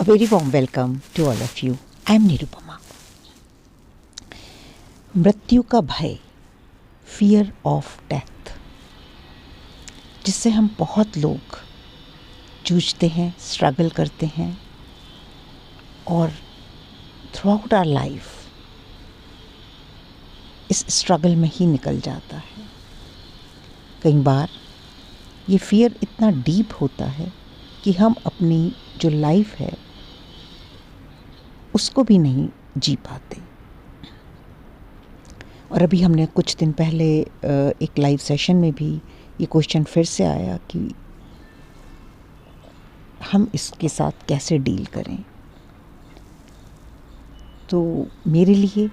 very warm welcome to all of you. I am Nirupama. मृत्यु का भय, फियर ऑफ डेथ, जिससे हम बहुत लोग जूझते हैं, स्ट्रगल करते हैं और थ्रू आउट आवर लाइफ इस स्ट्रगल में ही निकल जाता है. कई बार ये फियर इतना डीप होता है कि हम अपनी जो लाइफ है उसको भी नहीं जी पाते. और अभी हमने कुछ दिन पहले एक लाइव सेशन में भी ये क्वेश्चन फिर से आया कि हम इसके साथ कैसे डील करें. तो मेरे लिए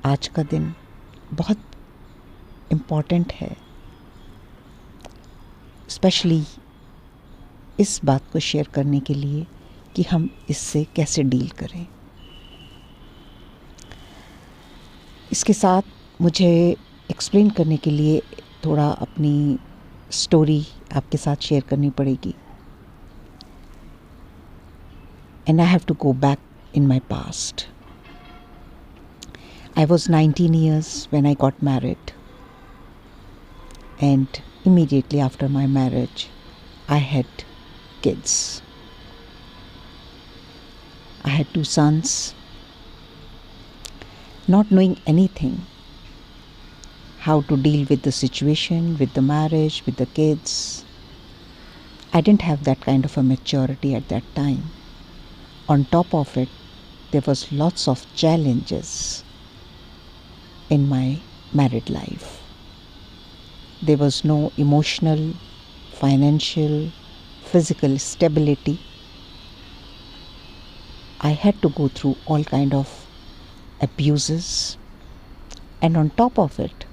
आज का दिन बहुत इम्पॉर्टेंट है, स्पेशली इस बात को शेयर करने के लिए कि हम इससे कैसे डील करें. इसके साथ मुझे एक्सप्लेन करने के लिए थोड़ा अपनी स्टोरी आपके साथ शेयर करनी पड़ेगी. And I have to go back in my past. I was 19 years when I got married, and immediately after my marriage I had kids. I had 2 sons. Not knowing anything, how to deal with the situation, with the marriage, with the kids. I didn't have that kind of a maturity at that time. On top of it, there was lots of challenges in my married life. There was no emotional, financial, physical stability. I had to go through all kind of abuses, and on top of it,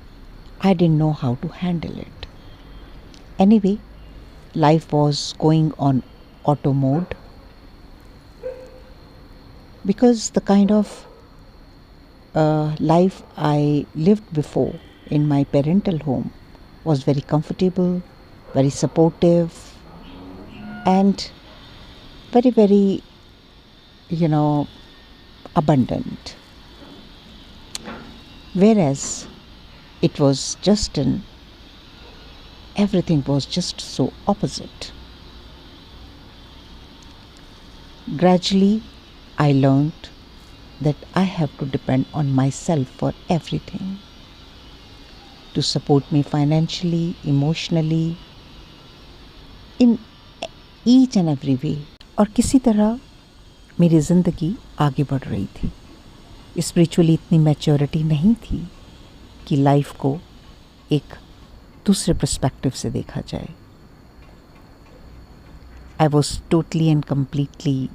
I didn't know how to handle it. Anyway, life was going on auto mode because the kind of life I lived before in my parental home was very comfortable, very supportive, and very, very, abundant. Whereas it was everything was just so opposite. Gradually, I learned that I have to depend on myself for everything, to support me financially, emotionally, in each and every way. और किसी तरह मेरी ज़िंदगी आगे बढ़ रही थी. Spiritually इतनी मैच्योरिटी नहीं थी कि लाइफ को एक दूसरे पर्सपेक्टिव से देखा जाए. I was totally and completely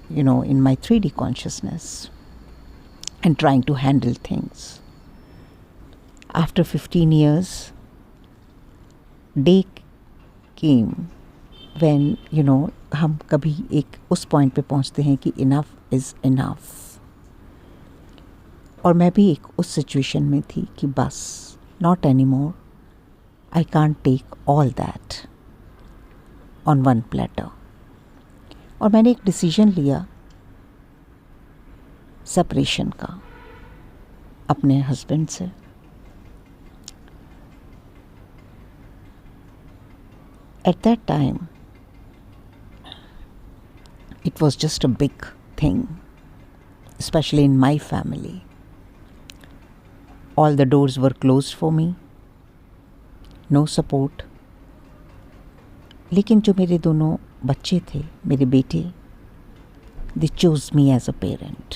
in my 3D consciousness and trying to handle things. After 15 years, day came when, हम कभी एक उस पॉइंट पे पहुंचते हैं कि enough is enough. और मैं भी एक उस सिचुएशन में थी कि बस not anymore. I can't take all that on one platter. और मैंने एक डिसीजन लिया सेपरेशन का अपने हस्बैंड से. At that time it was just a big thing, specially in my family. All the doors were closed for me, no support. लेकिन जो मेरे दोनों बच्चे थे, मेरे बेटे, they choose me as a parent.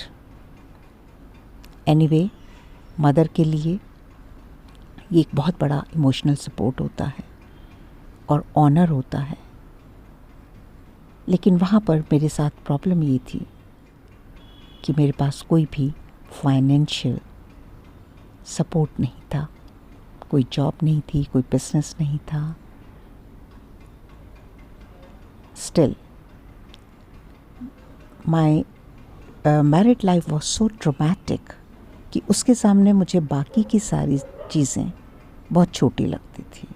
Anyway, mother के लिए ये एक बहुत बड़ा इमोशनल सपोर्ट होता है और ऑनर होता है. लेकिन वहाँ पर मेरे साथ प्रॉब्लम ये थी कि मेरे पास कोई भी फाइनेंशियल सपोर्ट नहीं था. कोई जॉब नहीं थी, कोई बिजनेस नहीं था. Still, my married life was so traumatic कि उसके सामने मुझे बाकी की सारी चीज़ें बहुत छोटी लगती थी.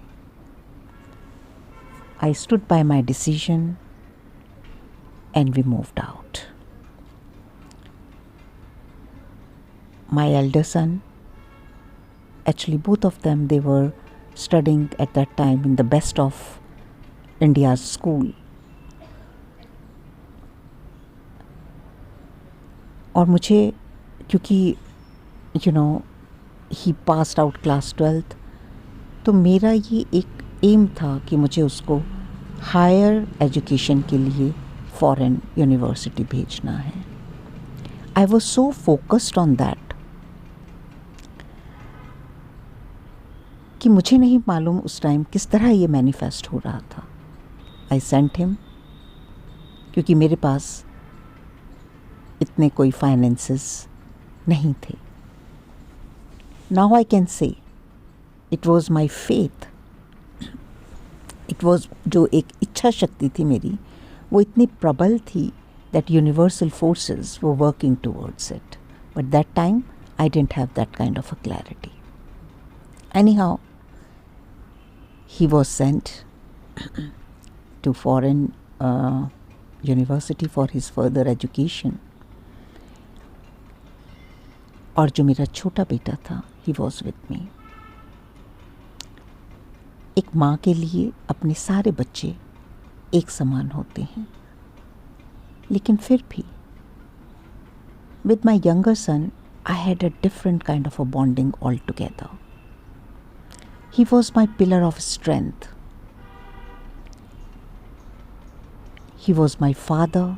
I stood by my decision and we moved out. My elder son, actually both of them, they were studying at that time in the best of India's school. और मुझे क्योंकि he passed out class 12th, तो मेरा ये एक M था कि मुझे उसको हायर एजुकेशन के लिए फॉरेन यूनिवर्सिटी भेजना है. I was so focused on that कि मुझे नहीं मालूम उस टाइम किस तरह ये मैनिफेस्ट हो रहा था. आई सेंट हिम, क्योंकि मेरे पास इतने कोई फाइनेंसेस नहीं थे. Now I can say it was my faith. It was जो एक इच्छा शक्ति थी मेरी, वो इतनी प्रबल थी that universal forces were working towards it. But that time, I didn't have that kind of a clarity. Anyhow, he was sent to foreign university for his further education. और जो मेरा छोटा बेटा था, he was with me. एक माँ के लिए अपने सारे बच्चे एक समान होते हैं, लेकिन फिर भी with my younger son, I had a different kind of a bonding altogether. He was my pillar of strength. He was my father.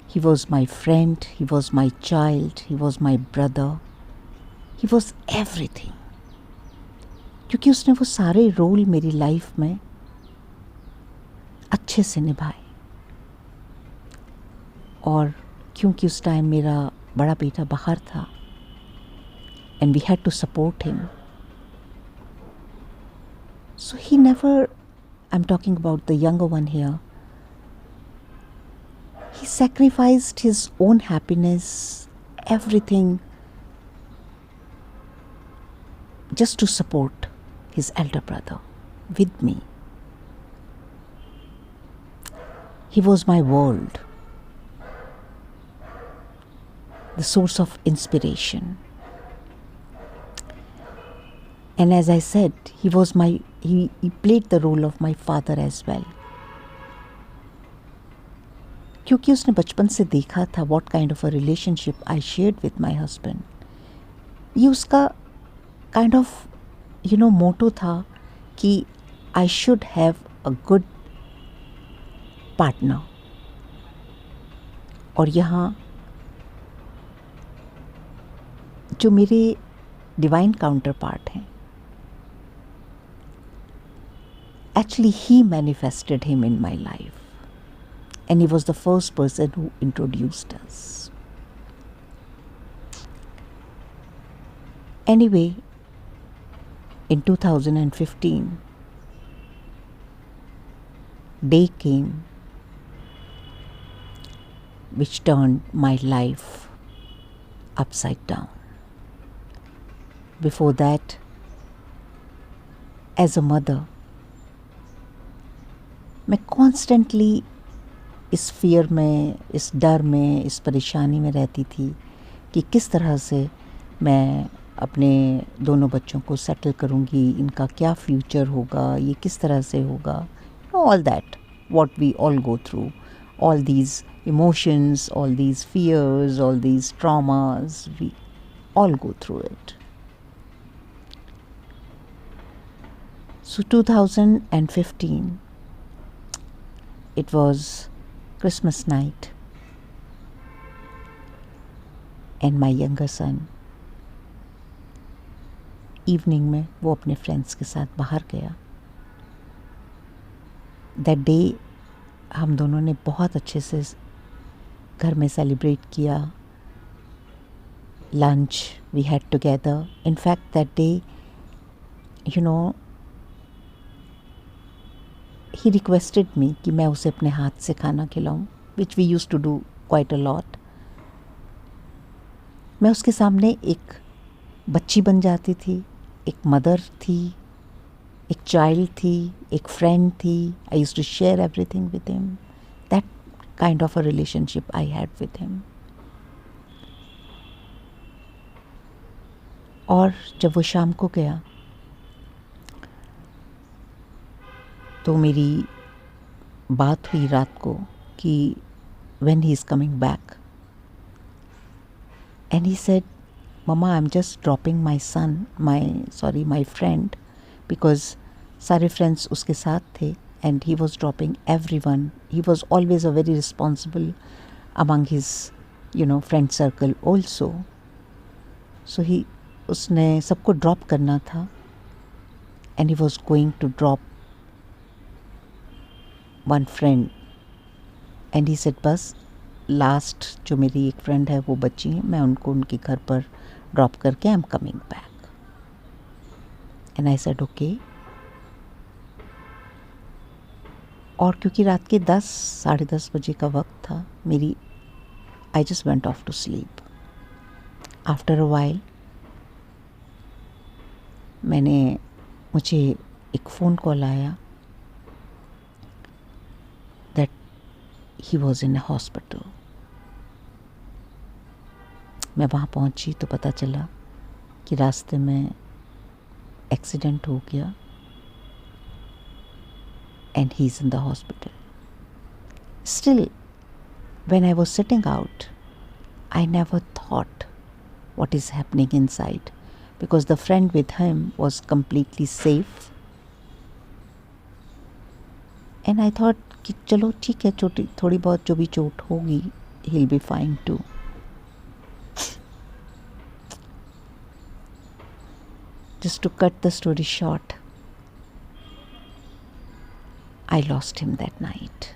He was my friend. He was my child. He was my brother. He was everything. क्योंकि उसने वो सारे role मेरी life में अच्छे से निभाए. और क्योंकि उस टाइम मेरा बड़ा बेटा बाहर था, and we had to support him, so he never, I'm talking about the younger one here, he sacrificed his own happiness, everything, just to support his elder brother with me. He was my world, the source of inspiration. And as I said, he played the role of my father as well. क्योंकि उसने बचपन से देखा था what kind of a relationship I shared with my husband. ये उसका kind of motto था कि I should have a good partner. और यहाँ जो मेरे डिवाइन काउंटर पार्ट हैं, actually he manifested him in my life, and he was the first person who introduced us. Anyway, in 2015, day came which turned my life upside down. Before that, as a mother, मैं constantly इस fear में, इस डर में, इस परेशानी में रहती थी कि किस तरह से मैं अपने दोनों बच्चों को सेटल करूँगी, इनका क्या फ्यूचर होगा, ये किस तरह से होगा. All that, what we all go through, all these emotions, all these fears, all these traumas, we all go through it. So 2015, it was Christmas night, and my younger son, evening में वो अपने friends के साथ बाहर गया. That day हम दोनों ने बहुत अच्छे से घर में सेलिब्रेट किया. Lunch we had together. In fact, that day, he requested me कि मैं उसे अपने हाथ से खाना खिलाऊं, which we used to do quite a lot. मैं उसके सामने एक बच्ची बन जाती थी, एक मदर थी, एक चाइल्ड थी, एक फ्रेंड थी. I used to share everything with him. That kind of a relationship I had with him. और जब वो शाम को गया तो मेरी बात हुई रात को कि when he is coming back, and he said, Mama, I'm just dropping my my friend, because सारे friends उसके साथ थे, and he was dropping everyone. He was always a very responsible among his friend circle also. So उसने सबको drop करना था, and he was going to drop one friend, and he said बस last जो मेरी एक फ्रेंड है वो बची हैं, मैं उनको उनके घर पर ड्रॉप करके I am coming back. And I said okay. और क्योंकि रात के 10 साढ़े 10 बजे का वक्त था, I just went off to sleep. After a while मुझे एक फ़ोन कॉल आया that he was in a hospital. मैं वहाँ पहुँची तो पता चला कि रास्ते में एक्सीडेंट हो गया, and he's in the hospital. Still, when I was sitting out, I never thought what is happening inside, because the friend with him was completely safe. And I thought कि चलो ठीक है, थोड़ी बहुत जो भी चोट होगी, he'll be fine too. Just to cut the story short, I lost him that night.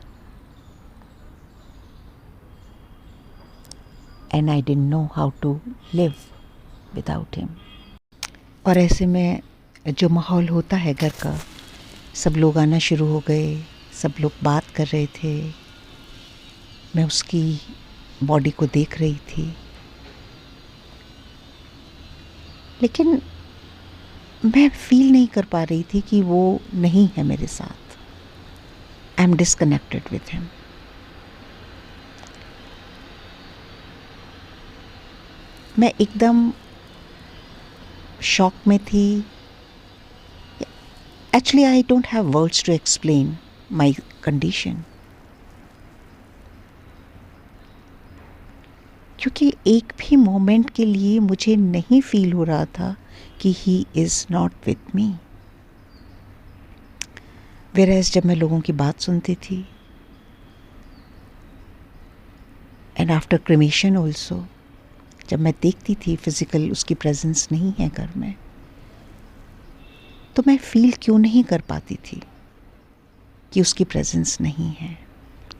And I didn't know how to live without him. और ऐसे में जो माहौल होता है घर का, सब लोग आना शुरू हो गए, सब लोग बात कर रहे थे, मैं उसकी बॉडी को देख रही थी, लेकिन मैं फील नहीं कर पा रही थी कि वो नहीं है मेरे साथ. I am disconnected with him. मैं एकदम शॉक में थी. Actually I don't have words to explain my condition, क्योंकि एक भी मोमेंट के लिए मुझे नहीं फील हो रहा था कि he is not with me. Whereas जब मैं लोगों की बात सुनती थी, एंड आफ्टर क्रिमेशन ऑल्सो, जब मैं देखती थी फिज़िकल उसकी प्रेजेंस नहीं है घर में, तो मैं फील क्यों नहीं कर पाती थी कि उसकी प्रेजेंस नहीं है,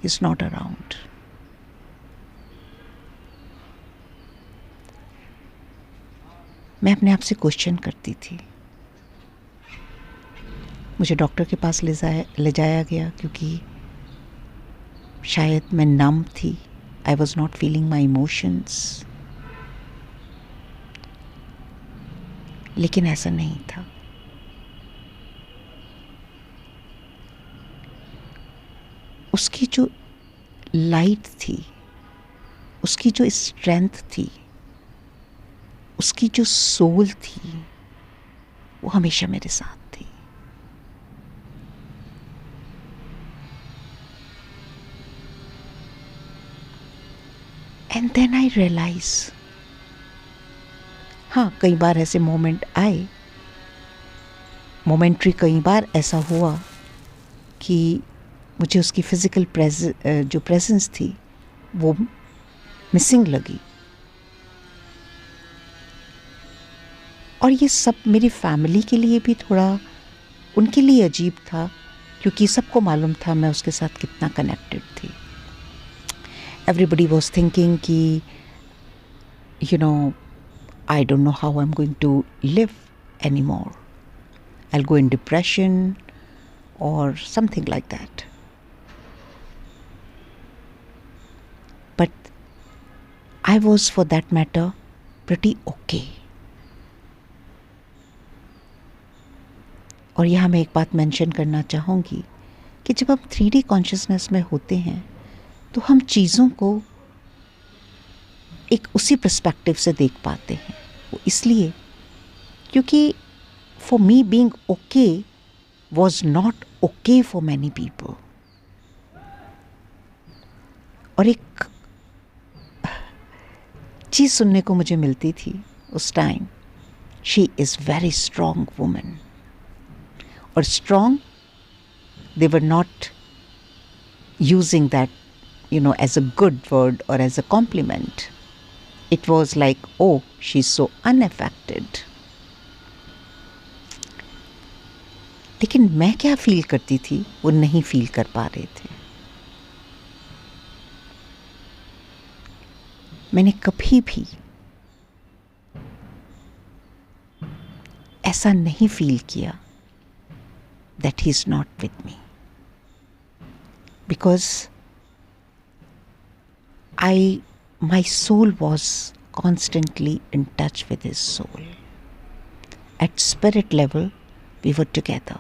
इज़ नॉट अराउंड. मैं अपने आप से क्वेश्चन करती थी. मुझे डॉक्टर के पास ले जाया गया, क्योंकि शायद मैं नम थी. I was not feeling my emotions. लेकिन ऐसा नहीं था. उसकी जो लाइट थी, उसकी जो स्ट्रेंथ थी, उसकी जो सोल थी, वो हमेशा मेरे साथ थी. एंड देन आई रियलाइज, हाँ, कई बार ऐसे मोमेंट आए, मोमेंट्री कई बार ऐसा हुआ कि मुझे उसकी फिजिकल जो प्रेजेंस थी वो मिसिंग लगी. और ये सब मेरी फैमिली के लिए भी थोड़ा उनके लिए अजीब था, क्योंकि सबको मालूम था मैं उसके साथ कितना कनेक्टेड थी. एवरीबडी वॉज थिंकिंग कि I don't know how I'm going to live anymore. I'll go in depression or something like that. But I was, for that matter, pretty okay. और यहाँ मैं एक बात मेंशन करना चाहूँगी कि जब हम 3D कॉन्शियसनेस में होते हैं तो हम चीज़ों को एक उसी पर्सपेक्टिव से देख पाते हैं। वो इसलिए क्योंकि for me being okay was not okay for many people. और एक चीज़ सुनने को मुझे मिलती थी उस time, she is very strong woman. और strong, they were not using that as a good word or as a compliment. It was like, oh, she's so unaffected. लेकिन मैं क्या फील करती थी वो नहीं फील कर पा रहे थे। मैंने कभी भी ऐसा नहीं फील किया that he is not with me, because my soul was constantly in touch with his soul. At spirit level, we were together.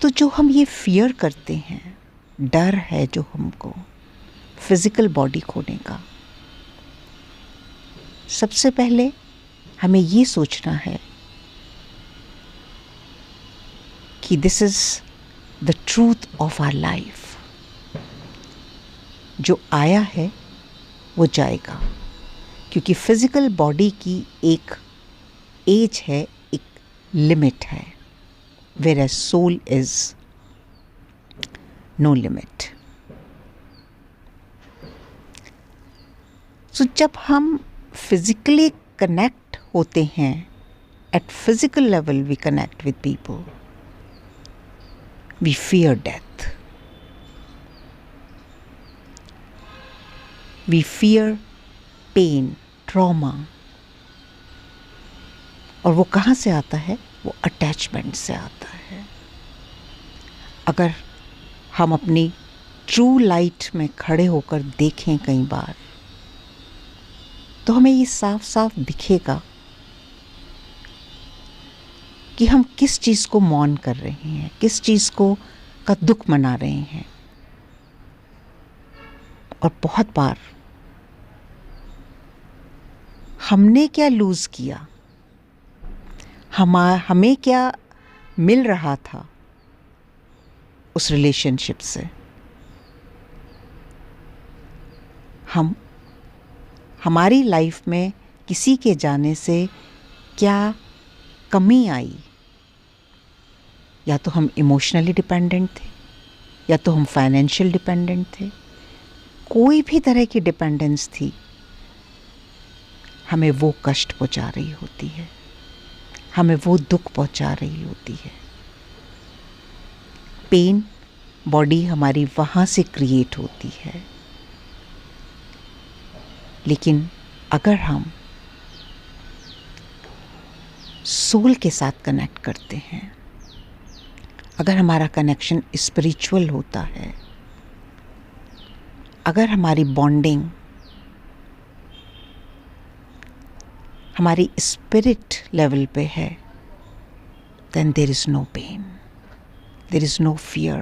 तो जो हम ये फियर करते हैं, डर है जो हमको फिजिकल बॉडी खोने का, सबसे पहले हमें ये सोचना है कि this is the truth of our life. जो आया है वो जाएगा, क्योंकि फिजिकल बॉडी की एक एज है, एक लिमिट है, whereas soul is no limit. So जब हम physically connect होते हैं, at physical level we connect with people, we fear death, we fear pain, trauma. और वो कहाँ से आता है? वो अटैचमेंट से आता है। अगर हम अपनी ट्रू लाइट में खड़े होकर देखें कई बार, तो हमें ये साफ साफ दिखेगा कि हम किस चीज़ को मौन कर रहे हैं, किस चीज़ को का दुख मना रहे हैं। और बहुत बार हमने क्या लूज़ किया, हमें क्या मिल रहा था उस रिलेशनशिप से, हमारी लाइफ में किसी के जाने से क्या कमी आई। या तो हम इमोशनली डिपेंडेंट थे, या तो हम फाइनेंशियल डिपेंडेंट थे। कोई भी तरह की डिपेंडेंस थी, हमें वो कष्ट पहुंचा रही होती है, हमें वो दुख पहुंचा रही होती है। पेन बॉडी हमारी वहाँ से क्रिएट होती है। लेकिन अगर हम सोल के साथ कनेक्ट करते हैं, अगर हमारा कनेक्शन स्पिरिचुअल होता है, अगर हमारी बॉन्डिंग हमारी स्पिरिट लेवल पे है, then there is no pain, there is no fear.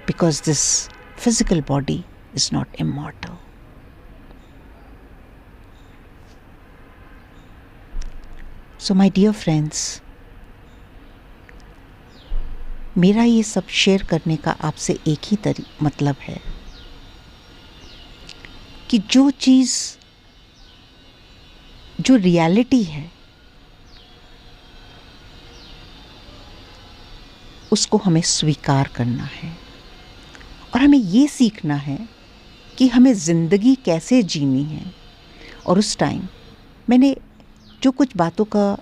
Because this physical body is not immortal. So my dear friends, मेरा ये सब शेयर करने का आपसे एक ही मतलब है कि जो चीज़, जो रियलिटी है, उसको हमें स्वीकार करना है। और हमें ये सीखना है कि हमें ज़िंदगी कैसे जीनी है। और उस टाइम मैंने जो कुछ बातों का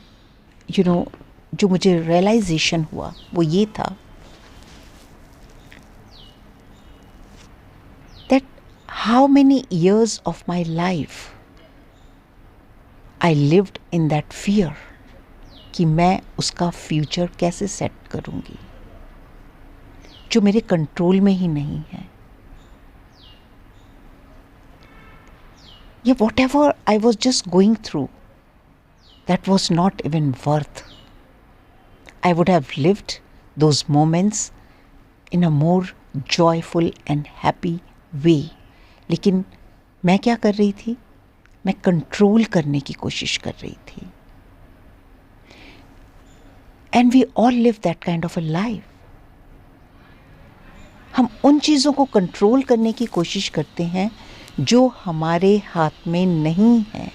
जो मुझे रियलाइजेशन हुआ वो ये था that how many years of my life I lived in that fear कि मैं उसका फ्यूचर कैसे सेट करूँगी, जो मेरे कंट्रोल में ही नहीं है। या whatever I was just going through, that was not even worth I would have lived those moments in a more joyful and happy way. लेकिन मैं क्या कर रही थी? मैं कंट्रोल करने की कोशिश कर रही थी. And we all live that kind of a life. हम उन चीज़ों को कंट्रोल करने की कोशिश करते हैं जो हमारे हाथ में नहीं है.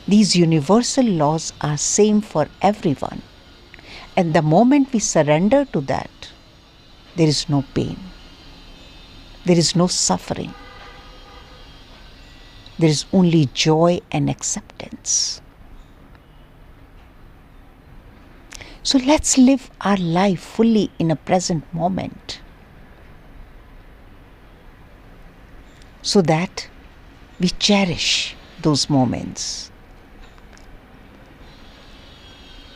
These universal laws are same for everyone. And the moment we surrender to that, there is no pain. There is no suffering. There is only joy and acceptance. So let's live our life fully in a present moment, so that we cherish those moments.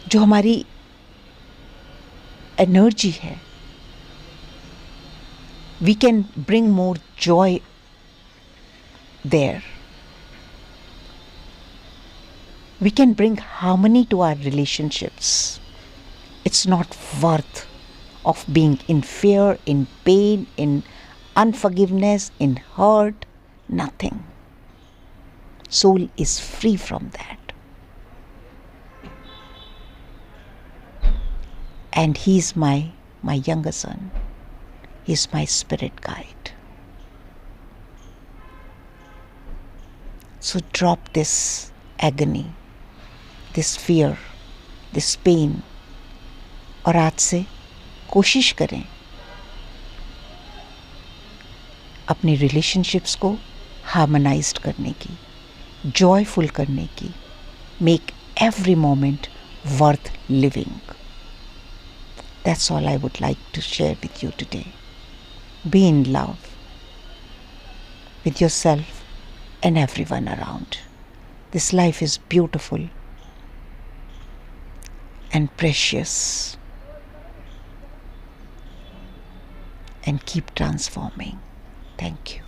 जो हमारी energy है, we can bring more joy there. We can bring harmony to our relationships. It's not worth of being in fear, in pain, in unforgiveness, in hurt, nothing. Soul is free from that. And he's my younger son. He's my spirit guide. So drop this agony, this fear, this pain. और आज से कोशिश करें अपने relationships को harmonised करने की, joyful करने की. Make every moment worth living. That's all I would like to share with you today. Be in love with yourself and everyone around. This life is beautiful and precious, and keep transforming. Thank you.